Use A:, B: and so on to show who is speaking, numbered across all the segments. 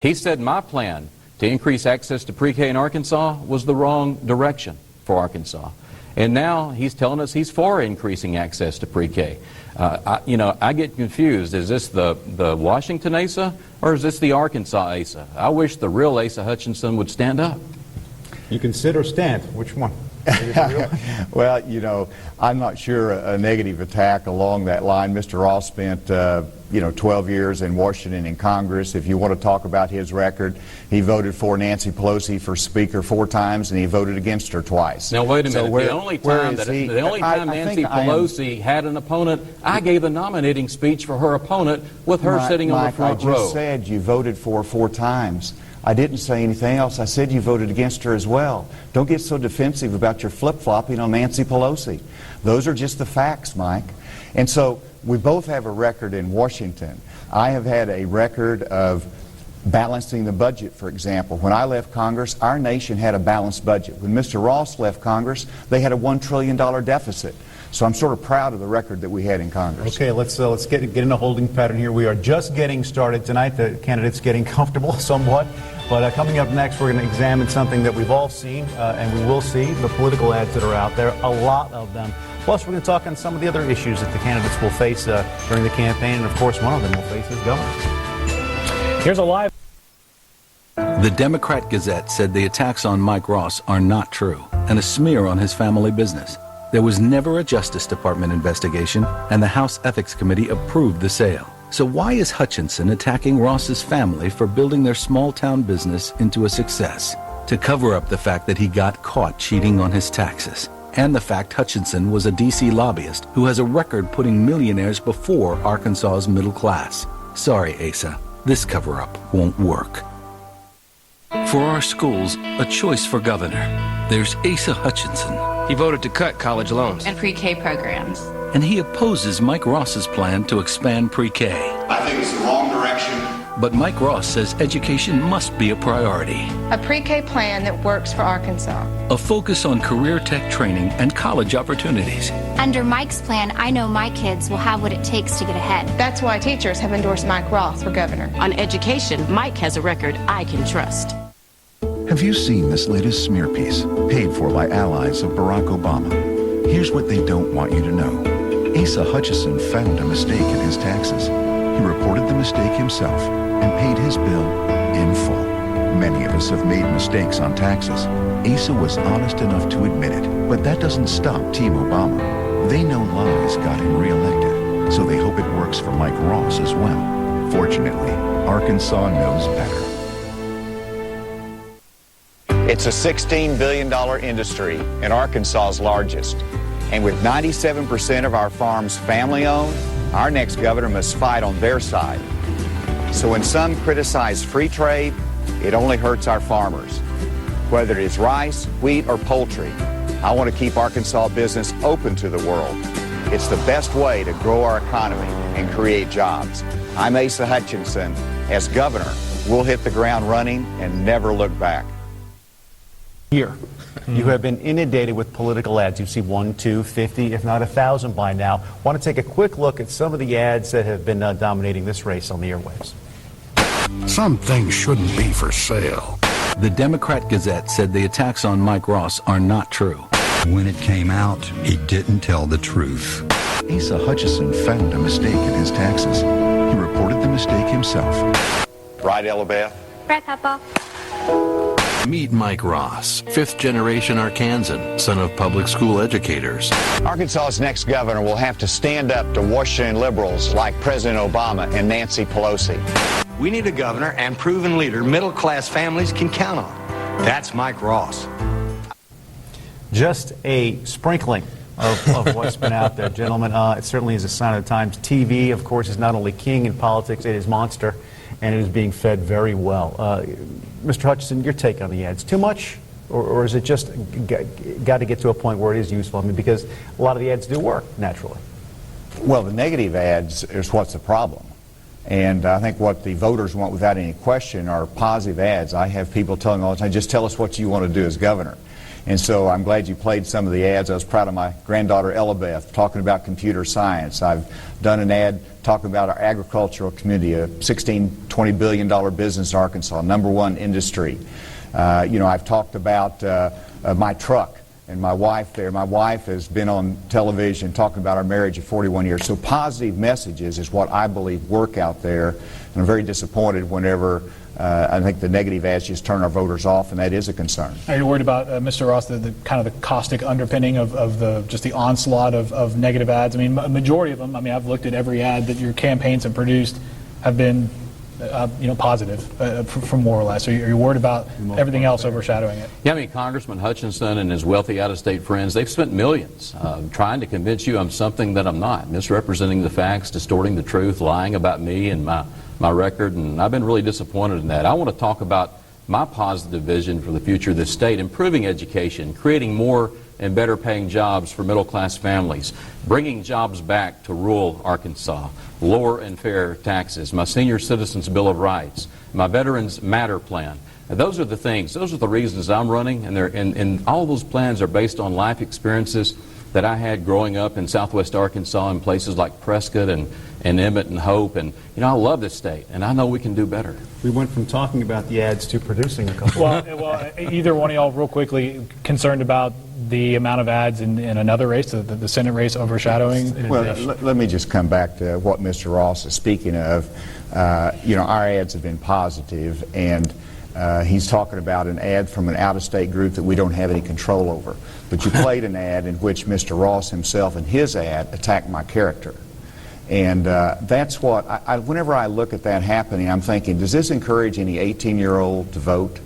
A: He said my plan to increase access to pre-K in Arkansas was the wrong direction for Arkansas. And now he's telling us he's for increasing access to pre-K. I get confused. Is this the Washington ASA or is this the Arkansas ASA? I wish the real Asa-Hutchinson would stand up.
B: You consider stand. Which one?
C: Well, I'm not sure a negative attack along that line. Mr. Ross spent, 12 years in Washington in Congress. If you want to talk about his record, he voted for Nancy Pelosi for Speaker 4 times, and he voted against her twice.
A: Now, wait a minute. The only time Nancy Pelosi had an opponent, I gave a nominating speech for her opponent with her sitting on the front row.
C: I just said you voted for her 4 times. I didn't say anything else. I said you voted against her as well. Don't get so defensive about your flip-flopping on Nancy Pelosi. Those are just the facts, Mike. And so we both have a record in Washington. I have had a record of balancing the budget, for example. When I left Congress, our nation had a balanced budget. When Mr. Ross left Congress, they had a $1 trillion deficit. So I'm sort of proud of the record that we had in Congress.
B: Okay, let's get in a holding pattern here. We are just getting started tonight. The candidate's getting comfortable somewhat. But coming up next, we're going to examine something that we've all seen, and we will see, the political ads that are out there, a lot of them. Plus, we're going to talk on some of the other issues that the candidates will face during the campaign, and of course, one of them will face as governor. Here's a live...
D: The Democrat Gazette said the attacks on Mike Ross are not true and a smear on his family business. There was never a Justice Department investigation, and the House Ethics Committee approved the sale. So why is Hutchinson attacking Ross's family for building their small-town business into a success? To cover up the fact that he got caught cheating on his taxes, and the fact Hutchinson was a D.C. lobbyist who has a record putting millionaires before Arkansas's middle class. Sorry, Asa, this cover-up won't work. For our schools, a choice for governor. There's Asa Hutchinson.
E: He voted to cut college loans
F: and pre-K programs.
D: And he opposes Mike Ross's plan to expand pre-K.
G: I think it's the wrong direction.
D: But Mike Ross says education must be a priority.
F: A pre-K plan that works for Arkansas.
D: A focus on career tech training and college opportunities.
H: Under Mike's plan, I know my kids will have what it takes to get ahead.
F: That's why teachers have endorsed Mike Ross for governor.
I: On education, Mike has a record I can trust.
J: Have you seen this latest smear piece, paid for by allies of Barack Obama? Here's what they don't want you to know. Asa Hutchinson found a mistake in his taxes. He reported the mistake himself and paid his bill in full. Many of us have made mistakes on taxes. Asa was honest enough to admit it, but that doesn't stop Team Obama. They know lies got him reelected, so they hope it works for Mike Ross as well. Fortunately, Arkansas knows better.
C: It's a $16 billion industry and Arkansas's largest. And with 97% of our farms family-owned, our next governor must fight on their side. So when some criticize free trade, it only hurts our farmers. Whether it is rice, wheat, or poultry, I want to keep Arkansas business open to the world. It's the best way to grow our economy and create jobs. I'm Asa Hutchinson. As governor, we'll hit the ground running and never look back.
B: Here, you have been inundated with political ads. You see 1, 2, 50, if not 1,000 by now. Want to take a quick look at some of the ads that have been dominating this race on the airwaves.
K: Some things shouldn't be for sale.
D: The Democrat Gazette said the attacks on Mike Ross are not true.
K: When it came out, he didn't tell the truth.
J: Asa Hutchinson found a mistake in his taxes. He reported the mistake himself.
C: Right, Elabeth?
H: Right, Papa.
L: Meet Mike Ross, 5th-generation Arkansan, son of public school educators.
C: Arkansas's next governor will have to stand up to Washington liberals like President Obama and Nancy Pelosi.
E: We need a governor and proven leader middle-class families can count on. That's Mike Ross.
B: Just a sprinkling of what's been out there, gentlemen. It certainly is a sign of the times. TV, of course, is not only king in politics, it is monster, and it is being fed very well. Mr. Hutchinson, your take on the ads. Too much, or is it just got to get to a point where it is useful? I mean, because a lot of the ads do work, naturally.
C: Well, the negative ads is what's the problem. And I think what the voters want without any question are positive ads. I have people telling me all the time, just tell us what you want to do as governor. And so I'm glad you played some of the ads. I was proud of my granddaughter Ella Beth talking about computer science. I've done an ad talking about our agricultural community, a $16-20 billion business in Arkansas, #1 industry. I've talked about my truck and my wife there. My wife has been on television talking about our marriage of 41 years. So positive messages is what I believe work out there. And I'm very disappointed whenever I think the negative ads just turn our voters off, and that is a concern.
M: Are you worried about, Mr. Ross, the kind of the caustic underpinning of just the onslaught of negative ads? I mean, a majority of them, I've looked at every ad that your campaigns have produced, have been positive, from more or less. Are you worried about everything else overshadowing it?
A: Yeah, Congressman Hutchinson and his wealthy out-of-state friends, they've spent millions trying to convince you I'm something that I'm not, misrepresenting the facts, distorting the truth, lying about me and my record, and I've been really disappointed in that. I want to talk about my positive vision for the future of this state, improving education, creating more and better paying jobs for middle-class families, bringing jobs back to rural Arkansas, lower and fair taxes, my senior citizens Bill of Rights, my Veterans Matter plan. Now, those are the things, those are the reasons I'm running, and all those plans are based on life experiences that I had growing up in southwest Arkansas in places like Prescott and Emmett and Hope, and I love this state, and I know we can do better.
B: We went from talking about the ads to producing a couple.
M: Well, either one of y'all, real quickly, concerned about the amount of ads in another race, the Senate race overshadowing?
C: Well, let me just come back to what Mr. Ross is speaking of. Our ads have been positive, and he's talking about an ad from an out-of-state group that we don't have any control over. But you played an ad in which Mr. Ross himself in his ad attacked my character. And that's what, whenever I look at that happening, I'm thinking, does this encourage any 18-year-old to vote?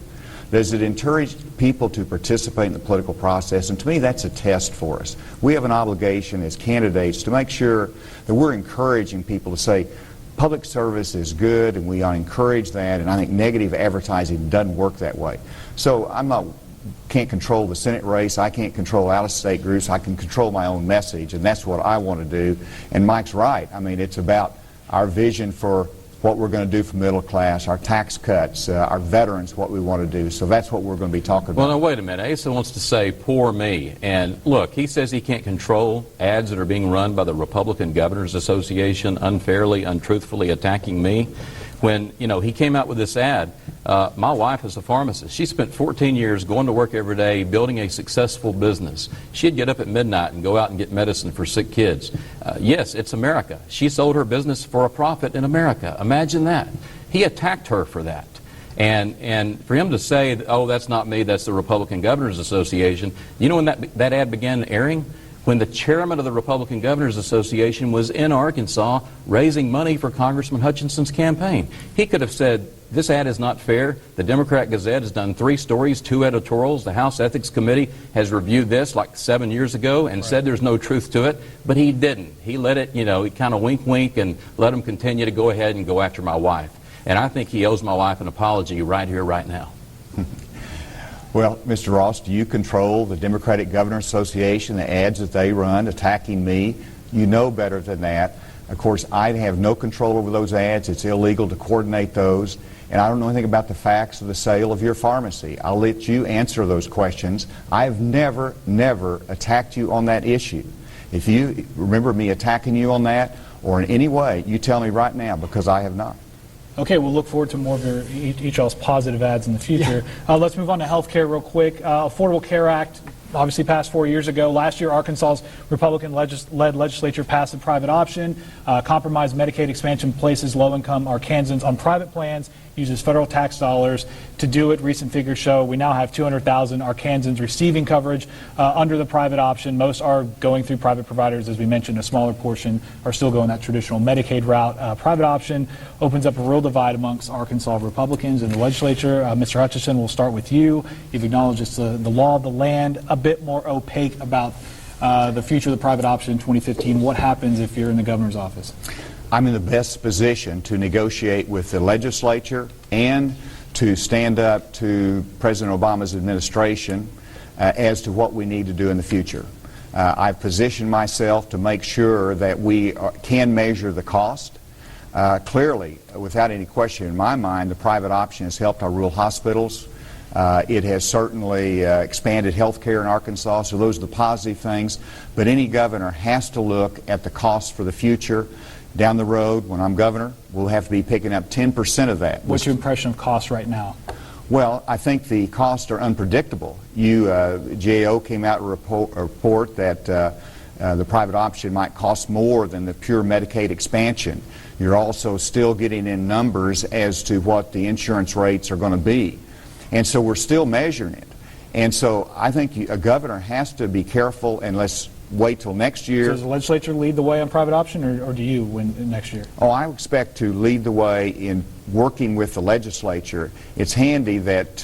C: Does it encourage people to participate in the political process? And to me, that's a test for us. We have an obligation as candidates to make sure that we're encouraging people to say, public service is good, and we encourage that, and I think negative advertising doesn't work that way. So can't control the Senate race, I can't control out-of-state groups, I can control my own message, and that's what I want to do. And Mike's right. It's about our vision for what we're going to do for middle class, our tax cuts, our veterans, what we want to do. So that's what we're going to be talking about.
A: Well, now, wait a minute. Asa wants to say, poor me. And look, he says he can't control ads that are being run by the Republican Governors Association unfairly, untruthfully attacking me. When, he came out with this ad, my wife is a pharmacist. She spent 14 years going to work every day, building a successful business. She'd get up at midnight and go out and get medicine for sick kids. Yes, it's America. She sold her business for a profit in America. Imagine that. He attacked her for that. And for him to say, oh, that's not me, that's the Republican Governors Association, when that ad began airing? When the chairman of the Republican Governors Association was in Arkansas raising money for Congressman Hutchinson's campaign. He could have said, this ad is not fair. The Democrat Gazette has done 3 stories, 2 editorials. The House Ethics Committee has reviewed this like 7 years ago and said there's no truth to it. But he didn't. He let it, he kind of wink and let him continue to go ahead and go after my wife. And I think he owes my wife an apology right here, right now.
C: Well, Mr. Ross, do you control the Democratic Governors Association, the ads that they run attacking me? You know better than that. Of course, I have no control over those ads. It's illegal to coordinate those. And I don't know anything about the facts of the sale of your pharmacy. I'll let you answer those questions. I've never attacked you on that issue. If you remember me attacking you on that or in any way, you tell me right now, because I have not.
M: Okay, we'll look forward to more of each of y'all's positive ads in the future. Yeah. Let's move on to health care real quick. Affordable Care Act obviously passed 4 years ago. Last year, Arkansas's Republican-led legislature passed a private option. Compromised Medicaid expansion places low-income Arkansans on private plans, uses federal tax dollars to do it. Recent figures show we now have 200,000 Arkansans receiving coverage under the private option. Most are going through private providers. As we mentioned, a smaller portion are still going that traditional Medicaid route. Private option opens up a real divide amongst Arkansas Republicans in the legislature. Mr. Hutchinson, we'll start with you. You've acknowledged it's the law of the land, a bit more opaque about the future of the private option in 2015. What happens if you're in the governor's office?
C: I'm in the best position to negotiate with the legislature and to stand up to President Obama's administration as to what we need to do in the future. I've positioned myself to make sure that we can measure the cost. Clearly, without any question in my mind, the private option has helped our rural hospitals. It has certainly expanded health care in Arkansas, so those are the positive things. But any governor has to look at the costs for the future. Down the road, when I'm governor, we'll have to be picking up 10% of that.
M: What's your impression of costs right now?
C: Well, I think the costs are unpredictable. GAO came out with a report that the private option might cost more than the pure Medicaid expansion. You're also still getting in numbers as to what the insurance rates are going to be. And so we're still measuring it. And so I think a governor has to be careful, and let's wait till next year.
M: So does the legislature lead the way on private option, or do you win next year?
C: Oh, I expect to lead the way in working with the legislature. It's handy that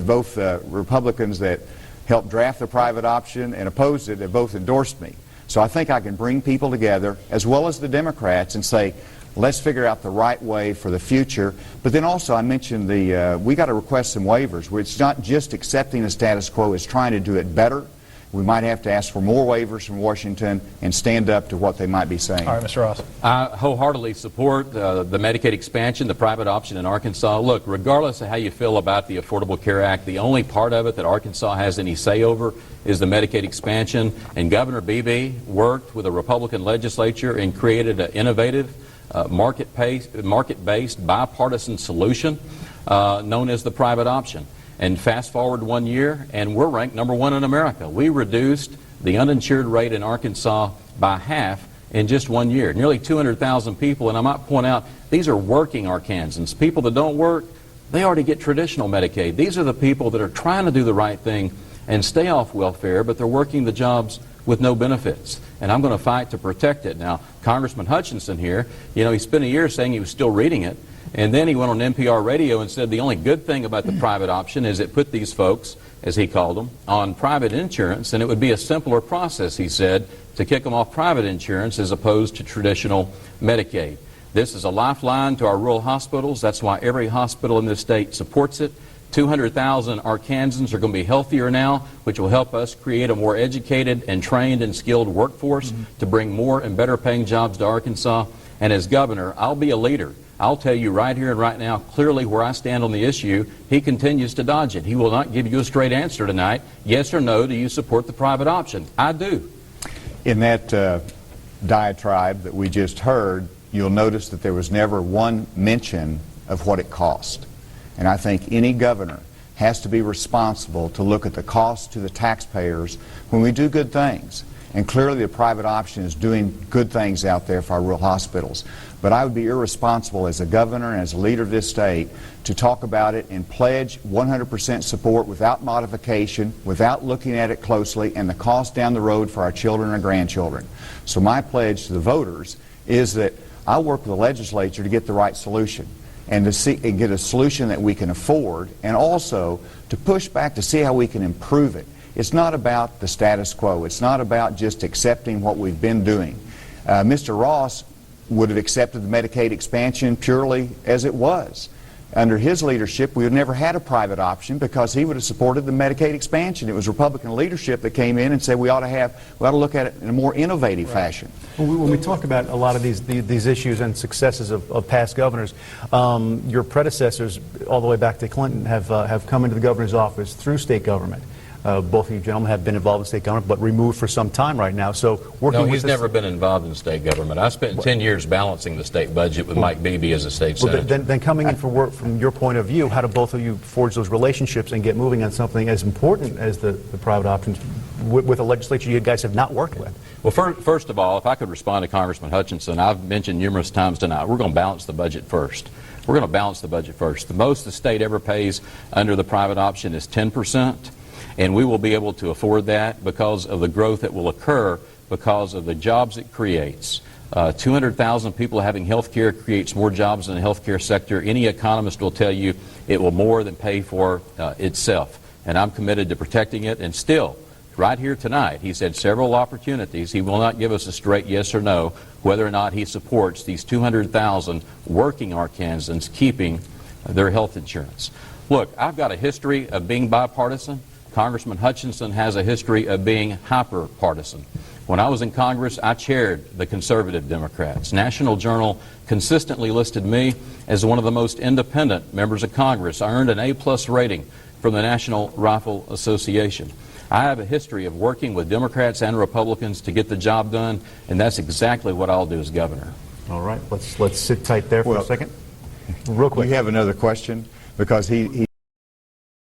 C: both Republicans that helped draft the private option and opposed it have both endorsed me. So I think I can bring people together, as well as the Democrats, and say, let's figure out the right way for the future. But then also I mentioned we got to request some waivers, where it's not just accepting the status quo, it's trying to do it better. We might have to ask for more waivers from Washington and stand up to what they might be saying.
M: All right, Mr. Ross.
A: I wholeheartedly support the Medicaid expansion, the private option in Arkansas. Look, regardless of how you feel about the Affordable Care Act, the only part of it that Arkansas has any say over is the Medicaid expansion. And Governor Beebe worked with a Republican legislature and created an innovative, market-based, bipartisan solution known as the private option. And fast forward 1 year, and we're ranked #1 in America. We reduced the uninsured rate in Arkansas by half in just 1 year. Nearly 200,000 people, and I might point out, these are working Arkansans. People that don't work, they already get traditional Medicaid. These are the people that are trying to do the right thing and stay off welfare, but they're working the jobs with no benefits. And I'm going to fight to protect it. Now, Congressman Hutchinson here, he spent a year saying he was still reading it. And then he went on NPR radio and said the only good thing about the private option is it put these folks, as he called them, on private insurance, and it would be a simpler process, he said, to kick them off private insurance as opposed to traditional Medicaid. This is a lifeline to our rural hospitals. That's why every hospital in this state supports it. 200,000 Arkansans are going to be healthier now, which will help us create a more educated and trained and skilled workforce to bring more and better paying jobs to Arkansas. And as governor, I'll be a leader. I'll tell you right here and right now clearly where I stand on the issue. He continues to dodge it. He will not give you a straight answer tonight. Yes or no, do you support the private option? I do.
C: In that diatribe that we just heard, you'll notice that there was never one mention of what it cost. And I think any governor has to be responsible to look at the cost to the taxpayers when we do good things. And clearly the private option is doing good things out there for our rural hospitals. But I would be irresponsible as a governor and as a leader of this state to talk about it and pledge 100% support without modification, without looking at it closely, and the cost down the road for our children and grandchildren. So my pledge to the voters is that I'll work with the legislature to get the right solution and to get a solution that we can afford, and also to push back to see how we can improve it. It's not about the status quo. It's not about just accepting what we've been doing. Mr. Ross would have accepted the Medicaid expansion purely as it was. Under his leadership, we would have never had a private option because he would have supported the Medicaid expansion. It was Republican leadership that came in and said we ought to look at it in a more innovative fashion.
B: When we talk about a lot of these issues and successes of past governors, your predecessors, all the way back to Clinton, have come into the governor's office through state government. Both of you gentlemen have been involved in state government, but removed for some time right now. So working with
A: he's never been involved in state government. I spent 10 years balancing the state budget with Mike Beebe as a state senator.
B: Then coming in for work from your point of view, how do both of you forge those relationships and get moving on something as important as the private options with a legislature you guys have not worked with?
A: Well, first of all, if I could respond to Congressman Hutchinson, I've mentioned numerous times tonight, we're going to balance the budget first. We're going to balance the budget first. The most the state ever pays under the private option is 10%. And we will be able to afford that because of the growth that will occur because of the jobs it creates. 200,000 people having health care creates more jobs in the health care sector. Any economist will tell you it will more than pay for itself. And I'm committed to protecting it. And still, right here tonight, he's had several opportunities. He will not give us a straight yes or no whether or not he supports these 200,000 working Arkansans keeping their health insurance. Look, I've got a history of being bipartisan. Congressman Hutchinson has a history of being hyper-partisan. When I was in Congress, I chaired the conservative Democrats. National Journal consistently listed me as one of the most independent members of Congress. I earned an A+ rating from the National Rifle Association. I have a history of working with Democrats and Republicans to get the job done, and that's exactly what I'll do as governor.
B: All right, let's sit tight there for a second. Real quick.
C: You have another question? Because he